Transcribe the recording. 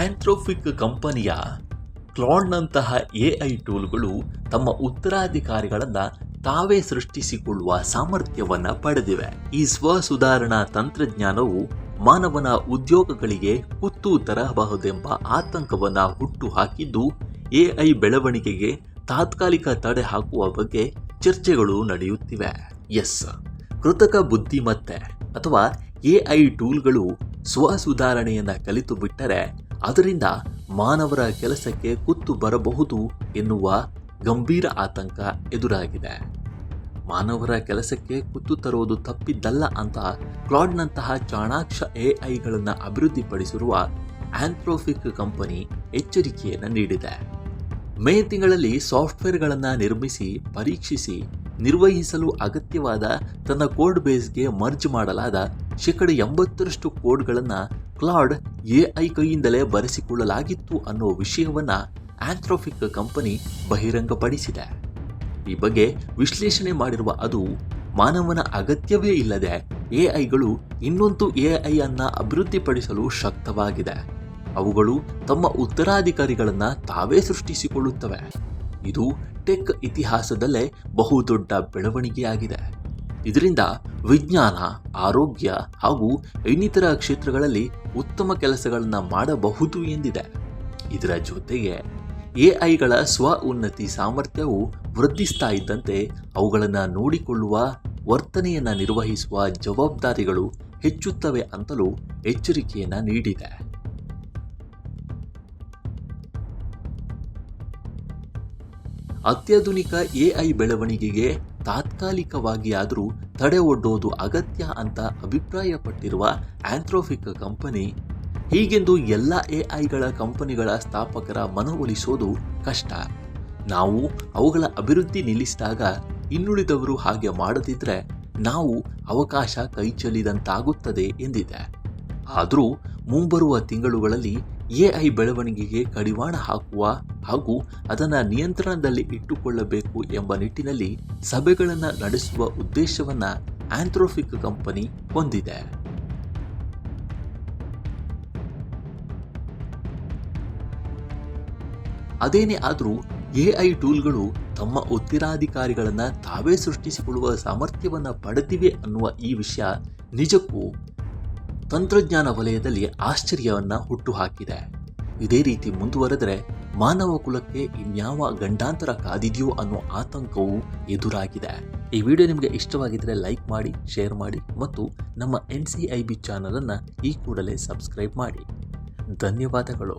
Anthropic ಕಂಪನಿಯ ಕ್ಲಾಡ್ನಂತಹ AI ಟೂಲ್ಗಳು ತಮ್ಮ ಉತ್ತರಾಧಿಕಾರಿಗಳನ್ನು ತಾವೇ ಸೃಷ್ಟಿಸಿಕೊಳ್ಳುವ ಸಾಮರ್ಥ್ಯವನ್ನು ಪಡೆದಿವೆ. ಈ ಸ್ವಸುಧಾರಣಾ ತಂತ್ರಜ್ಞಾನವು ಮಾನವನ ಉದ್ಯೋಗಗಳಿಗೆ ಕುತ್ತು ತರಬಹುದೆಂಬ ಆತಂಕವನ್ನು ಹುಟ್ಟುಹಾಕಿದ್ದು ಎಐ ಬೆಳವಣಿಗೆಗೆ ತಾತ್ಕಾಲಿಕ ತಡೆ ಹಾಕುವ ಬಗ್ಗೆ ಚರ್ಚೆಗಳು ನಡೆಯುತ್ತಿವೆ. ಕೃತಕ ಬುದ್ಧಿಮತ್ತೆ ಅಥವಾ ಎಐ ಟೂಲ್ಗಳು ಸ್ವಸುಧಾರಣೆಯನ್ನು ಕಲಿತು ಬಿಟ್ಟರೆ ಅದರಿಂದ ಮಾನವರ ಕೆಲಸಕ್ಕೆ ಕುತ್ತು ಬರಬಹುದು ಎನ್ನುವ ಗಂಭೀರ ಆತಂಕ ಎದುರಾಗಿದೆ. ಮಾನವರ ಕೆಲಸಕ್ಕೆ ಕುತ್ತು ತರುವುದು ತಪ್ಪಿದ್ದಲ್ಲ ಅಂತ ಕ್ಲಾಡ್ನಂತಹ ಚಾಣಾಕ್ಷ ಎಐಗಳನ್ನು ಅಭಿವೃದ್ಧಿಪಡಿಸಿರುವ ಆಂಥ್ರೋಪಿಕ್ ಕಂಪನಿ ಎಚ್ಚರಿಕೆಯನ್ನು ನೀಡಿದೆ. ಮೇ ತಿಂಗಳಲ್ಲಿ ಸಾಫ್ಟ್ವೇರ್ಗಳನ್ನು ನಿರ್ಮಿಸಿ ಪರೀಕ್ಷಿಸಿ ನಿರ್ವಹಿಸಲು ಅಗತ್ಯವಾದ ತನ್ನ ಕೋಡ್ ಬೇಸ್ಗೆ ಮರ್ಜ್ ಮಾಡಲಾದ 80% ಕೋಡ್ಗಳನ್ನು ಕ್ಲಾಡ್ ಎಐ ಕೈಯಿಂದಲೇ ಬರೆಸಿಕೊಳ್ಳಲಾಗಿತ್ತು ಅನ್ನೋ ವಿಷಯವನ್ನು ಆಂಥ್ರೋಪಿಕ್ ಕಂಪನಿ ಬಹಿರಂಗಪಡಿಸಿದೆ. ಈ ಬಗ್ಗೆ ವಿಶ್ಲೇಷಣೆ ಮಾಡಿರುವ ಅದು ಮಾನವನ ಅಗತ್ಯವೇ ಇಲ್ಲದೆ ಎಐಗಳು ಇನ್ನೊಂದು ಎಐ ಅನ್ನು ಅಭಿವೃದ್ಧಿಪಡಿಸಲು ಶಕ್ತವಾಗಿದೆ. ಅವುಗಳು ತಮ್ಮ ಉತ್ತರಾಧಿಕಾರಿಗಳನ್ನು ತಾವೇ ಸೃಷ್ಟಿಸಿಕೊಳ್ಳುತ್ತವೆ. ಇದು ಟೆಕ್ ಇತಿಹಾಸದಲ್ಲೇ ಬಹುದೊಡ್ಡ ಬೆಳವಣಿಗೆಯಾಗಿದೆ. ಇದರಿಂದ ವಿಜ್ಞಾನ, ಆರೋಗ್ಯ ಹಾಗೂ ಇನ್ನಿತರ ಕ್ಷೇತ್ರಗಳಲ್ಲಿ ಉತ್ತಮ ಕೆಲಸಗಳನ್ನು ಮಾಡಬಹುದು ಎಂದಿದೆ. ಇದರ ಜೊತೆಗೆ ಎಐಗಳ ಸ್ವ ಉನ್ನತಿ ಸಾಮರ್ಥ್ಯವು ವೃದ್ಧಿಸ್ತಾ ಇದ್ದಂತೆ ಅವುಗಳನ್ನು ನೋಡಿಕೊಳ್ಳುವ, ವರ್ತನೆಯನ್ನು ನಿರ್ವಹಿಸುವ ಜವಾಬ್ದಾರಿಗಳು ಹೆಚ್ಚುತ್ತವೆ ಅಂತಲೂ ಎಚ್ಚರಿಕೆಯನ್ನು ನೀಡಿದೆ. ಅತ್ಯಾಧುನಿಕ ಎಐ ಬೆಳವಣಿಗೆಗೆ ತಾತ್ಕಾಲಿಕವಾಗಿ ಆದರೂ ತಡೆ ಒಡ್ಡೋದು ಅಗತ್ಯ ಅಂತ ಅಭಿಪ್ರಾಯಪಟ್ಟಿರುವ ಆಂಥ್ರೋಪಿಕ್ ಕಂಪನಿ ಹೀಗೆಂದು ಎಲ್ಲ ಎಐಗಳ ಕಂಪನಿಗಳ ಸ್ಥಾಪಕರ ಮನವೊಲಿಸೋದು ಕಷ್ಟ. ನಾವು ಅವುಗಳ ಅಭಿವೃದ್ಧಿ ನಿಲ್ಲಿಸಿದಾಗ ಇನ್ನುಳಿದವರು ಹಾಗೆ ಮಾಡದಿದ್ದರೆ ನಾವು ಅವಕಾಶ ಕೈಚೆಲ್ಲಿದಂತಾಗುತ್ತದೆ ಎಂದಿದೆ. ಆದರೂ ಮುಂಬರುವ ತಿಂಗಳುಗಳಲ್ಲಿ ಎಐ ಬೆಳವಣಿಗೆಗೆ ಕಡಿವಾಣ ಹಾಕುವ ಹಾಗೂ ಅದನ್ನು ನಿಯಂತ್ರಣದಲ್ಲಿ ಇಟ್ಟುಕೊಳ್ಳಬೇಕು ಎಂಬ ನಿಟ್ಟಿನಲ್ಲಿ ಸಭೆಗಳನ್ನು ನಡೆಸುವ ಉದ್ದೇಶವನ್ನು ಆಂಥ್ರೋಪಿಕ್ ಕಂಪನಿ ಹೊಂದಿದೆ. ಅದೇನೇ ಆದರೂ ಎಐ ಟೂಲ್ಗಳು ತಮ್ಮ ಉತ್ತರಾಧಿಕಾರಿಗಳನ್ನು ತಾವೇ ಸೃಷ್ಟಿಸಿಕೊಳ್ಳುವ ಸಾಮರ್ಥ್ಯವನ್ನು ಪಡೆದಿವೆ ಅನ್ನುವ ಈ ವಿಷಯ ನಿಜಕ್ಕೂ ತಂತ್ರಜ್ಞಾನ ವಲಯದಲ್ಲಿ ಆಶ್ಚರ್ಯವನ್ನು ಹುಟ್ಟುಹಾಕಿದೆ. ಇದೇ ರೀತಿ ಮುಂದುವರೆದರೆ ಮಾನವ ಕುಲಕ್ಕೆ ಇನ್ಯಾವ ಗಂಡಾಂತರ ಕಾದಿದೆಯೋ ಅನ್ನೋ ಆತಂಕವೂ ಎದುರಾಗಿದೆ. ಈ ವಿಡಿಯೋ ನಿಮಗೆ ಇಷ್ಟವಾಗಿದ್ದರೆ ಲೈಕ್ ಮಾಡಿ, ಶೇರ್ ಮಾಡಿ ಮತ್ತು ನಮ್ಮ NCIB ಚಾನಲನ್ನು ಈ ಕೂಡಲೇ ಸಬ್ಸ್ಕ್ರೈಬ್ ಮಾಡಿ. ಧನ್ಯವಾದಗಳು.